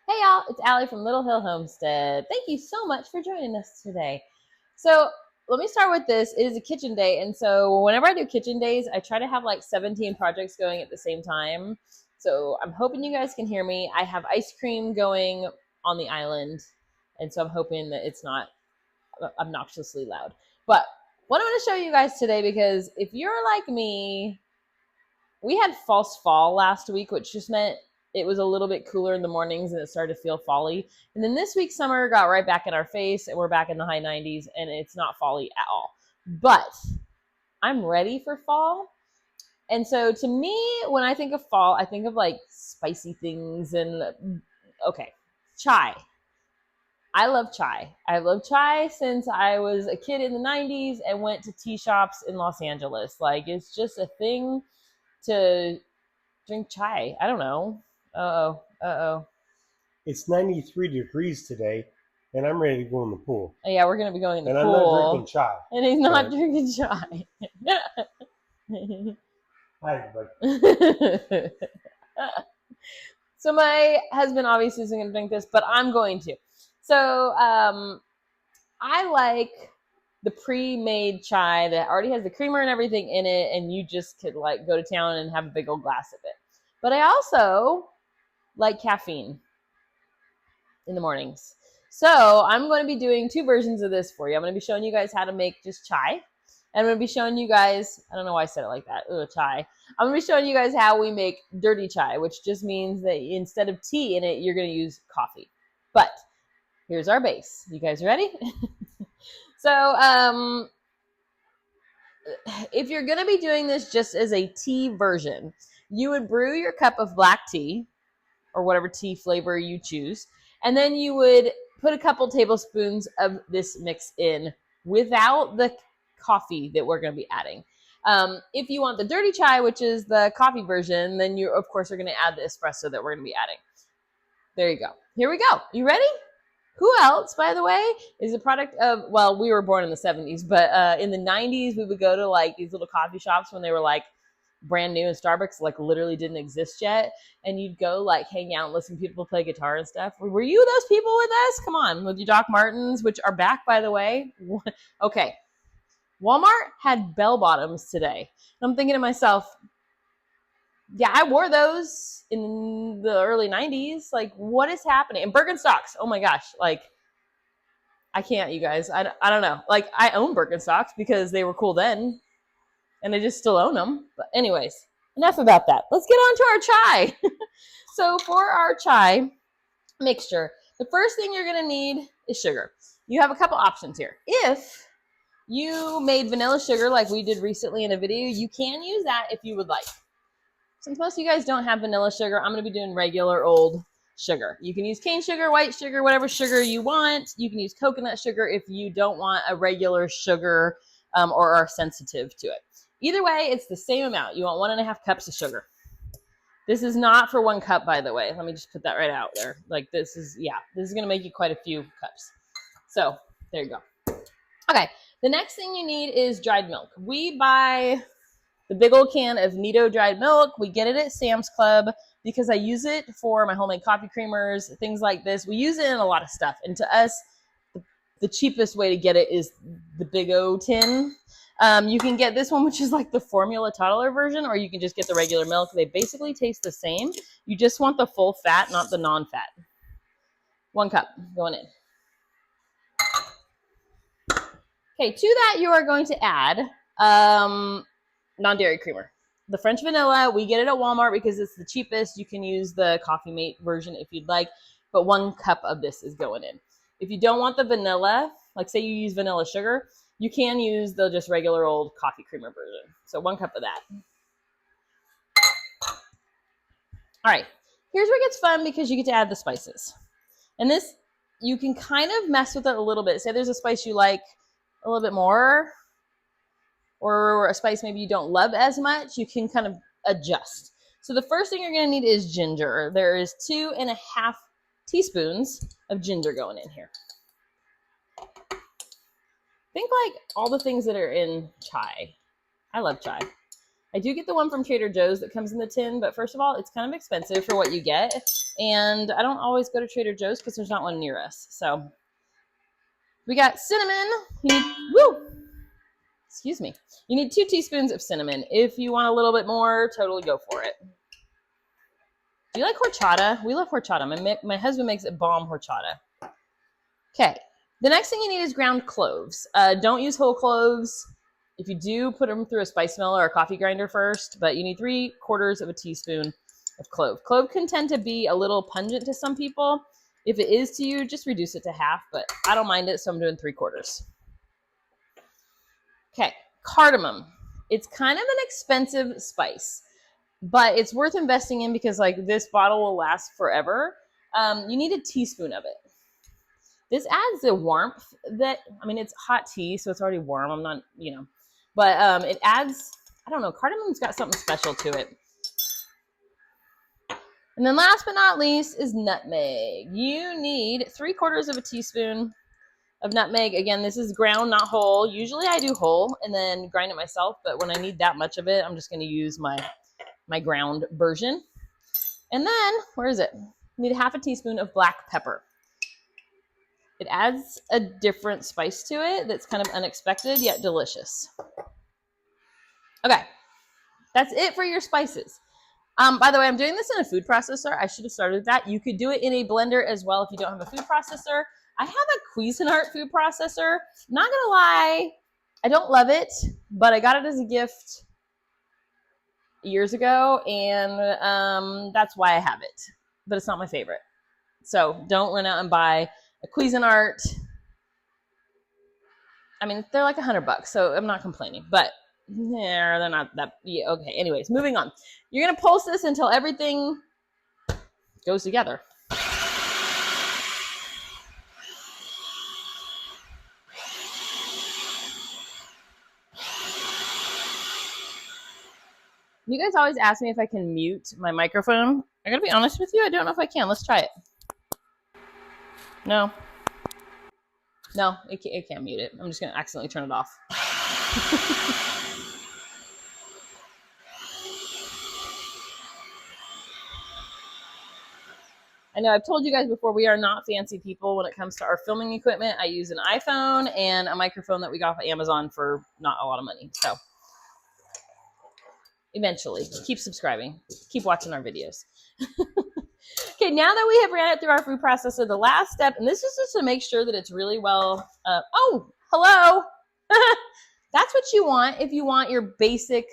Hey y'all, it's Ali from Little Hill Homestead. Thank you so much for joining us today. So let me start with this. It is a kitchen day, and so whenever I do kitchen days, I try to have like 17 projects going at the same time. So I'm hoping you guys can hear me. I have ice cream going on the island, and so I'm hoping that it's not obnoxiously loud. But what I'm going to show you guys today, because if you're like me, we had false fall last week, which just meant it was a little bit cooler in the mornings and it started to feel folly. And then this week, summer got right back in our face and we're back in the high 90s and it's not folly at all. But I'm ready for fall. And so to me, when I think of fall, I think of like spicy things and okay, chai. I love chai. I love chai since I was a kid in the 90s and went to tea shops in Los Angeles. Like it's just a thing to drink chai. I don't know. Uh-oh. It's 93 degrees today, and I'm ready to go in the pool. Yeah, we're going to be going in the And pool. I'm not drinking chai. And he's not drinking chai. Hi, everybody. So my husband obviously isn't going to drink this, but I'm going to. So I like the pre-made chai that already has the creamer and everything in it, and you just could like go to town and have a big old glass of it. But I also like caffeine in the mornings. So I'm going to be doing two versions of this for you. I'm going to be showing you guys how to make just chai. And I'm going to be showing you guys, I don't know why I said it like that, chai. I'm going to be showing you guys how we make dirty chai, which just means that instead of tea in it, you're going to use coffee. But here's our base. You guys ready? So if you're going to be doing this just as a tea version, you would brew your cup of black tea or whatever tea flavor you choose. And then you would put a couple tablespoons of this mix in without the coffee that we're going to be adding. If you want the dirty chai, which is the coffee version, then you, of course, are going to add the espresso that we're going to be adding. There you go. Here we go. You ready? Who else, by the way, is a product of, well, we were born in the 70s, but in the 90s, we would go to like these little coffee shops when they were like brand new and Starbucks like literally didn't exist yet, and you'd go like hang out and listen to people play guitar and stuff. Were you those people with us? Come on, with your Doc Martens, which are back, by the way. Okay, Walmart had bell bottoms today. I'm thinking to myself, yeah, I wore those in the early 90s. Like, what is happening? And Birkenstocks, oh my gosh, like I can't, you guys. I don't know. Like, I own Birkenstocks because they were cool then, and I just still own them. But anyways, enough about that. Let's get on to our chai. So for our chai mixture, the first thing you're going to need is sugar. You have a couple options here. If you made vanilla sugar like we did recently in a video, you can use that if you would like. Since most of you guys don't have vanilla sugar, I'm going to be doing regular old sugar. You can use cane sugar, white sugar, whatever sugar you want. You can use coconut sugar if you don't want a regular sugar or are sensitive to it. Either way, it's the same amount. You want 1.5 cups of sugar. This is not for 1 cup, by the way. Let me just put that right out there. Like this is going to make you quite a few cups. So there you go. Okay, the next thing you need is dried milk. We buy the big old can of Nido dried milk. We get it at Sam's Club because I use it for my homemade coffee creamers, things like this. We use it in a lot of stuff. And to us, the cheapest way to get it is the big O tin. You can get this one, which is like the formula toddler version, or you can just get the regular milk. They basically taste the same. You just want the full fat, not the non-fat. 1 cup going in. Okay, to that you are going to add non-dairy creamer. The French vanilla, we get it at Walmart because it's the cheapest. You can use the Coffee Mate version if you'd like, but 1 cup of this is going in. If you don't want the vanilla, like say you use vanilla sugar, you can use the just regular old coffee creamer version. So 1 cup of that. All right, here's where it gets fun because you get to add the spices. And this, you can kind of mess with it a little bit. Say there's a spice you like a little bit more, or a spice maybe you don't love as much, you can kind of adjust. So the first thing you're going to need is ginger. There is 2.5 teaspoons of ginger going in here. Think like all the things that are in chai. I love chai. I do get the one from Trader Joe's that comes in the tin, but first of all, it's kind of expensive for what you get. And I don't always go to Trader Joe's because there's not one near us. So we got cinnamon. Excuse me. You need 2 teaspoons of cinnamon. If you want a little bit more, totally go for it. Do you like horchata? We love horchata. My husband makes a bomb horchata. Okay. The next thing you need is ground cloves. Don't use whole cloves. If you do, put them through a spice mill or a coffee grinder first, but you need 3/4 of a teaspoon of clove. Clove can tend to be a little pungent to some people. If it is to you, just reduce it to half, but I don't mind it, so I'm doing 3/4. Okay, cardamom. It's kind of an expensive spice, but it's worth investing in because like this bottle will last forever. You need a teaspoon of it. This adds a warmth that, I mean, it's hot tea, so it's already warm. I'm not, but it adds, I don't know, cardamom's got something special to it. And then last but not least is nutmeg. You need 3/4 of a teaspoon of nutmeg. Again, this is ground, not whole. Usually I do whole and then grind it myself, but when I need that much of it, I'm just going to use my ground version. And then, where is it? You need 1/2 teaspoon of black pepper. It adds a different spice to it that's kind of unexpected yet delicious. Okay, that's it for your spices. By the way, I'm doing this in a food processor. I should have started with that. You could do it in a blender as well if you don't have a food processor. I have a Cuisinart food processor. Not gonna lie, I don't love it, but I got it as a gift years ago, and that's why I have it. But it's not my favorite. So don't run out and buy a Cuisinart. I mean, they're like $100, so I'm not complaining, but they're not that. Yeah, okay. Anyways, moving on. You're gonna pulse this until everything goes together. You guys always ask me if I can mute my microphone. I gotta be honest with you, I don't know if I can. Let's try it. No, it can't mute it. I'm just gonna accidentally turn it off. I know I've told you guys before, we are not fancy people when it comes to our filming equipment. I use an iPhone and a microphone that we got off of Amazon for not a lot of money. So eventually, keep subscribing, keep watching our videos. Okay, now that we have ran it through our food processor, the last step, and this is just to make sure that it's really well, oh, hello. That's what you want if you want your basic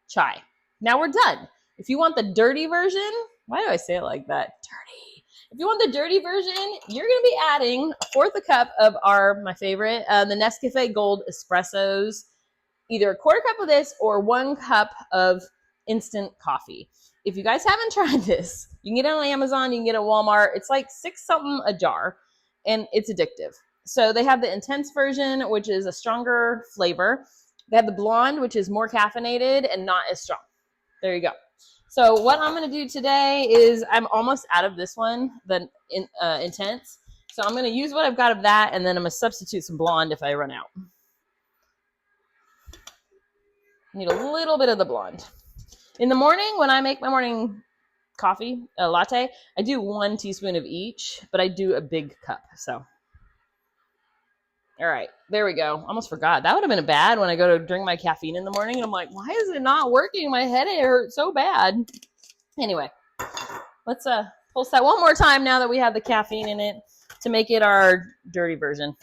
chai. Now we're done. If you want the dirty version, why do I say it like that? Dirty. If you want the dirty version, you're going to be adding 1/4 cup of my favorite, the Nescafe Gold espressos, either 1/4 cup of this or 1 cup of instant coffee. If you guys haven't tried this, you can get it on Amazon, you can get it at Walmart. It's like $6 something a jar, and it's addictive. So they have the intense version, which is a stronger flavor. They have the blonde, which is more caffeinated and not as strong. There you go. So what I'm going to do today is I'm almost out of this one, the intense. So I'm going to use what I've got of that, and then I'm going to substitute some blonde if I run out. Need a little bit of the blonde. In the morning, when I make my morning coffee, a latte, I do 1 teaspoon of each, but I do a big cup. So, all right, there we go. Almost forgot. That would have been bad when I go to drink my caffeine in the morning, and I'm like, why is it not working? My head hurts so bad. Anyway, let's pulse that one more time now that we have the caffeine in it to make it our dirty version.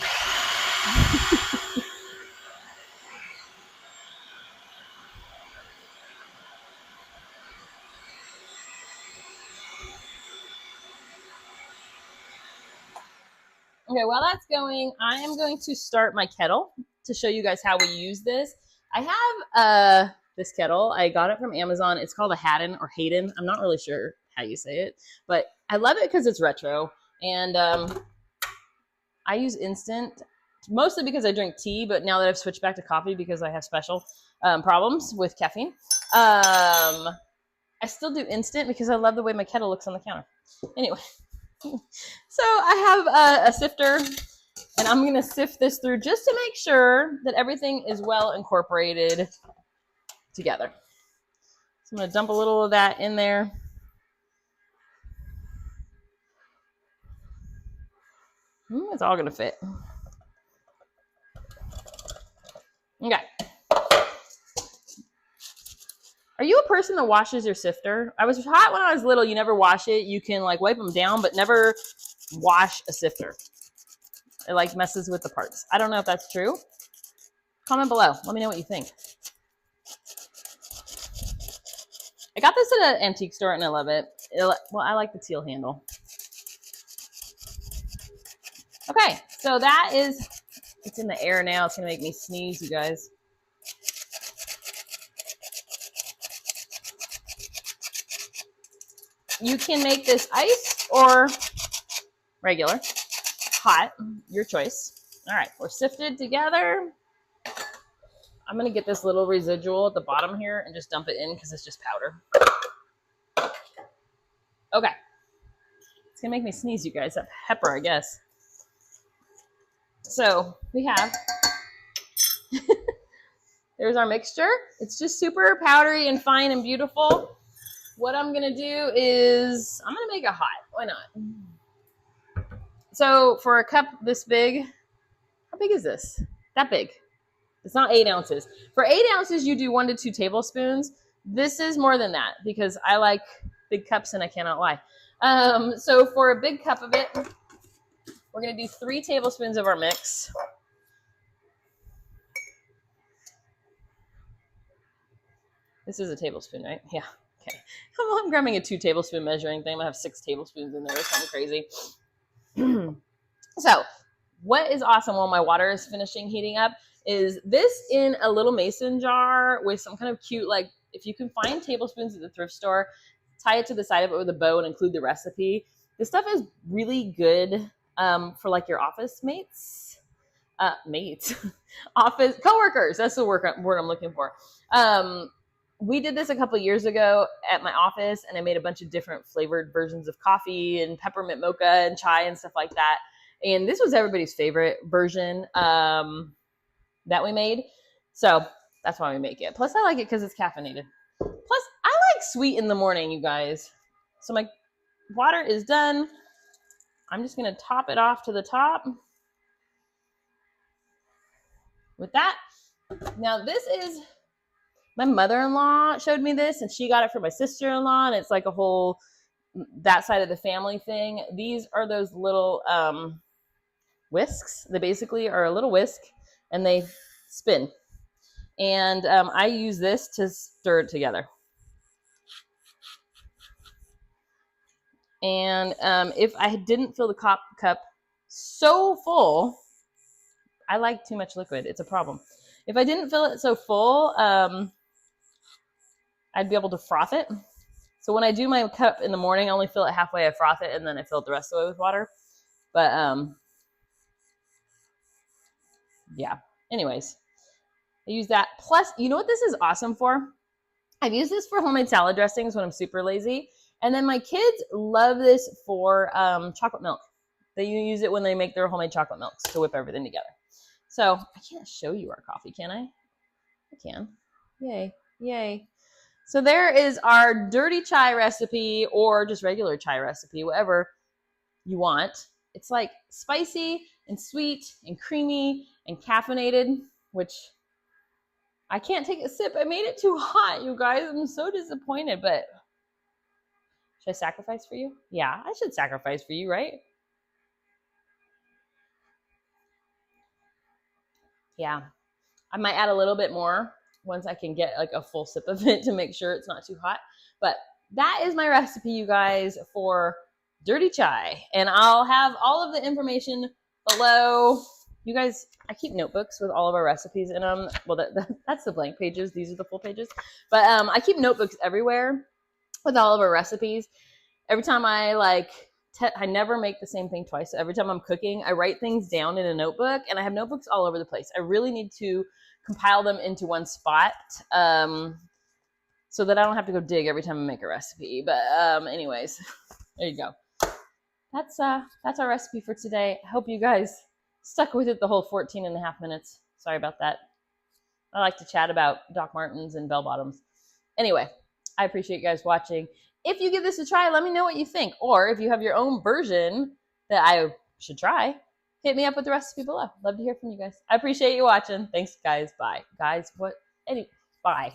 Okay, while that's going, I am going to start my kettle to show you guys how we use this. I have this kettle. I got it from Amazon. It's called a Haddon or Hayden. I'm not really sure how you say it, but I love it because it's retro. And I use instant, mostly because I drink tea, but now that I've switched back to coffee because I have special problems with caffeine, I still do instant because I love the way my kettle looks on the counter. Anyway. So I have a sifter, and I'm going to sift this through just to make sure that everything is well incorporated together. So I'm going to dump a little of that in there. It's all gonna fit. Okay. Are you a person that washes your sifter? I was taught when I was little, you never wash it. You can like wipe them down, but never wash a sifter. It like messes with the parts. I don't know if that's true. Comment below. Let me know what you think. I got this at an antique store and I love it. Well, I like the teal handle. Okay, so that is, it's in the air now. It's gonna make me sneeze, you guys. You can make this iced or regular, hot, your choice. All right, we're sifted together. I'm gonna get this little residual at the bottom here and just dump it in because it's just powder. Okay, it's gonna make me sneeze, you guys. That pepper, I guess. So we have, there's our mixture. It's just super powdery and fine and beautiful. What I'm gonna do is, I'm gonna make it hot. Why not? So for a cup this big, how big is this? That big. It's not 8 ounces. For 8 ounces, you do 1 to 2 tablespoons. This is more than that because I like big cups and I cannot lie. So for a big cup of it, we're gonna do 3 tablespoons of our mix. This is a tablespoon, right? Yeah. Okay. I'm grabbing a 2 tablespoon measuring thing. I'm gonna have 6 tablespoons in there or something crazy. So what is awesome while my water is finishing heating up is this in a little mason jar with some kind of cute, like if you can find tablespoons at the thrift store, tie it to the side of it with a bow and include the recipe. This stuff is really good for like your office mates, office coworkers. That's the word I'm looking for. We did this a couple years ago at my office, and I made a bunch of different flavored versions of coffee and peppermint mocha and chai and stuff like that. And this was everybody's favorite version that we made. So that's why we make it. Plus, I like it because it's caffeinated. Plus, I like sweet in the morning, you guys. So my water is done. I'm just going to top it off to the top with that. Now, this is, my mother-in-law showed me this, and she got it for my sister-in-law, and it's like a whole, that side of the family thing. These are those little whisks. They basically are a little whisk, and they spin. And I use this to stir it together. And if I didn't fill the cup so full, I like too much liquid. It's a problem. If I didn't fill it so full, I'd be able to froth it. So when I do my cup in the morning, I only fill it halfway, I froth it, and then I fill it the rest of the way with water. But yeah, anyways, I use that. Plus, you know what this is awesome for? I've used this for homemade salad dressings when I'm super lazy. And then my kids love this for chocolate milk. They use it when they make their homemade chocolate milks to whip everything together. So I can't show you our coffee, can I? I can. Yay, yay. So there is our dirty chai recipe, or just regular chai recipe, whatever you want. It's like spicy and sweet and creamy and caffeinated, which I can't take a sip. I made it too hot, you guys. I'm so disappointed, but should I sacrifice for you? Yeah, I should sacrifice for you, right? Yeah, I might add a little bit more once I can get like a full sip of it to make sure it's not too hot. But that is my recipe, you guys, for dirty chai. And I'll have all of the information below. You guys, I keep notebooks with all of our recipes in them. Well, that's the blank pages. These are the full pages. But I keep notebooks everywhere with all of our recipes. Every time I I never make the same thing twice. So every time I'm cooking, I write things down in a notebook, and I have notebooks all over the place. I really need to compile them into one spot so that I don't have to go dig every time I make a recipe. But anyways, there you go. That's our recipe for today. I hope you guys stuck with it the whole 14 and a half minutes. Sorry about that. I like to chat about Doc Martens and bell bottoms. Anyway, I appreciate you guys watching. If you give this a try, let me know what you think. Or if you have your own version that I should try, hit me up with the recipe below. Love to hear from you guys. I appreciate you watching. Thanks, guys. Bye. Guys, what? Bye.